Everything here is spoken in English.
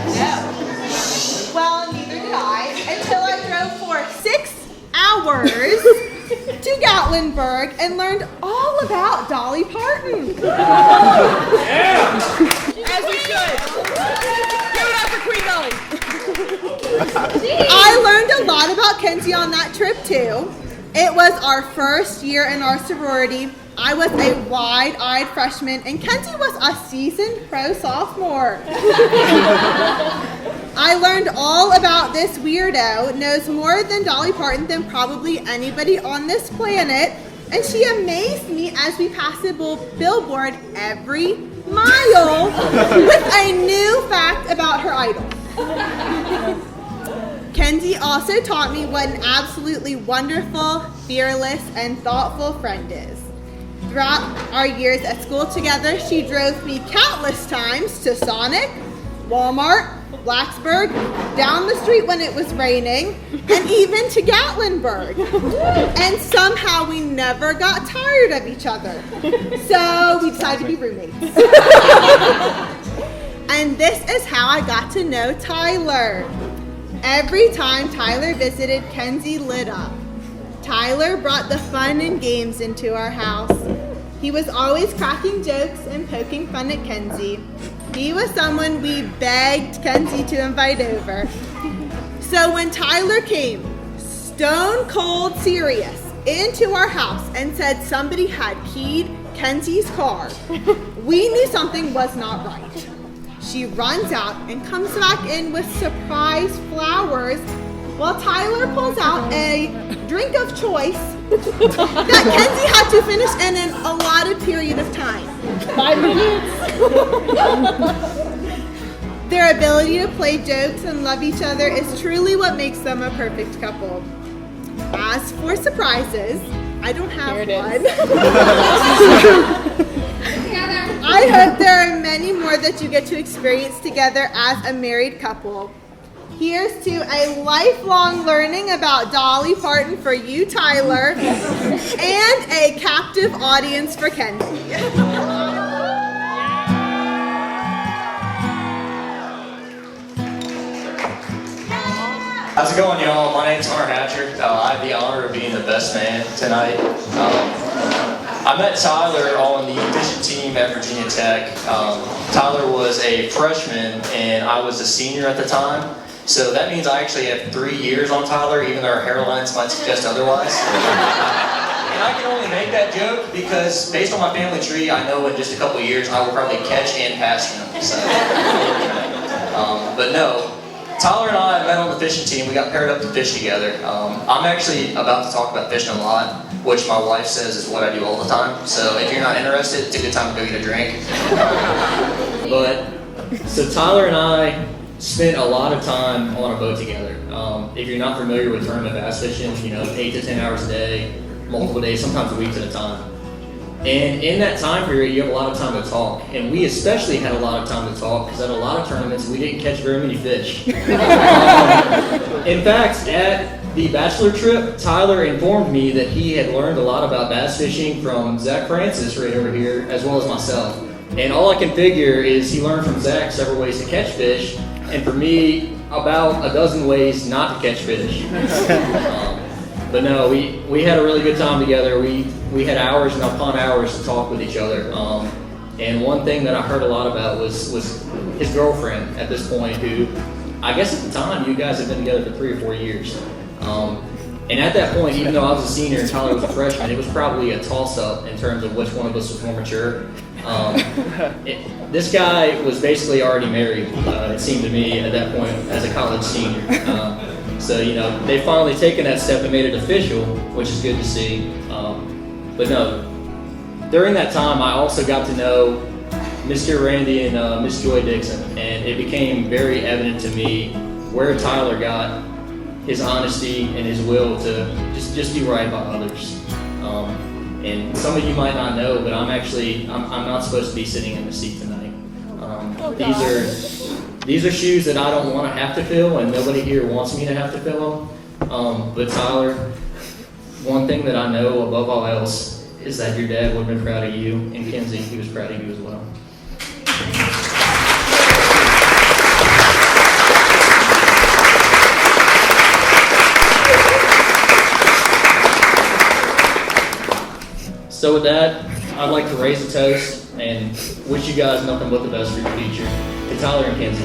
No. Well, neither did I, until I drove for 6 hours to Gatlinburg and learned all about Dolly Parton. Yeah! As we should. Give it up for Queen Dolly. I learned a lot about Kenzie on that trip too. It was our first year in our sorority. I was a wide-eyed freshman and Kenzie was a seasoned pro sophomore. I learned all about this weirdo, knows more than Dolly Parton than probably anybody on this planet, and she amazed me as we passed a billboard every mile with a new fact about her idol. Kenzie also taught me what an absolutely wonderful, fearless, and thoughtful friend is. Throughout our years at school together, she drove me countless times to Sonic, Walmart, Blacksburg, down the street when it was raining, and even to Gatlinburg. And somehow we never got tired of each other. So we decided to be roommates. And this is how I got to know Tyler. Every time Tyler visited, Kenzie lit up. Tyler brought the fun and games into our house. He was always cracking jokes and poking fun at Kenzie. He was someone we begged Kenzie to invite over. So when Tyler came, stone cold serious, into our house and said somebody had keyed Kenzie's car, we knew something was not right. She runs out and comes back in with surprise flowers while Tyler pulls out a drink of choice that Kenzie had to finish in an allotted period of time. 5 minutes. Their ability to play jokes and love each other is truly what makes them a perfect couple. As for surprises, I don't have one. I hope there are many more that you get to experience together as a married couple. Here's to a lifelong learning about Dolly Parton for you, Tyler, and a captive audience for Kenzie. How's it going, y'all? My name's Hunter Hatcher. I have the honor of being the best man tonight. I met Tyler on the vision team at Virginia Tech. Tyler was a freshman and I was a senior at the time. So that means I actually have 3 years on Tyler, even though our hairlines might suggest otherwise. And I can only make that joke because based on my family tree, I know in just a couple of years I will probably catch and pass him. So, but no, Tyler and I met on the fishing team. We got paired up to fish together. I'm actually about to talk about fishing a lot, which my wife says is what I do all the time. So if you're not interested, it's a good time to go get a drink. So Tyler and I spent a lot of time on a boat together. If you're not familiar with tournament bass fishing, 8 to 10 hours a day, multiple days, sometimes weeks at a time. And in that time period, you have a lot of time to talk. And we especially had a lot of time to talk because at a lot of tournaments, we didn't catch very many fish. In fact, at the bachelor trip, Tyler informed me that he had learned a lot about bass fishing from Zach Francis right over here, as well as myself. And all I can figure is he learned from Zach several ways to catch fish, and for me, about a dozen ways not to catch fish. But no, we had a really good time together. We had hours and upon hours to talk with each other. And one thing that I heard a lot about was his girlfriend at this point, who I guess at the time you guys had been together for 3 or 4 years. And at that point, even though I was a senior and Tyler was a freshman, it was probably a toss-up in terms of which one of us was more mature. This guy was basically already married, it seemed to me, at that point as a college senior. So, they've finally taken that step and made it official, which is good to see. But no, during that time, I also got to know Mr. Randy and Miss Joy Dixon, and it became very evident to me where Tyler got his honesty and his will to just do right by others. And some of you might not know, but I'm not supposed to be sitting in the seat tonight. These are shoes that I don't want to have to fill, and nobody here wants me to have to fill them. But Tyler, one thing that I know above all else is that your dad would have been proud of you, and Kenzie, he was proud of you as well. So with that, I'd like to raise a toast and wish you guys nothing but the best for your future. To Tyler and Kenzie.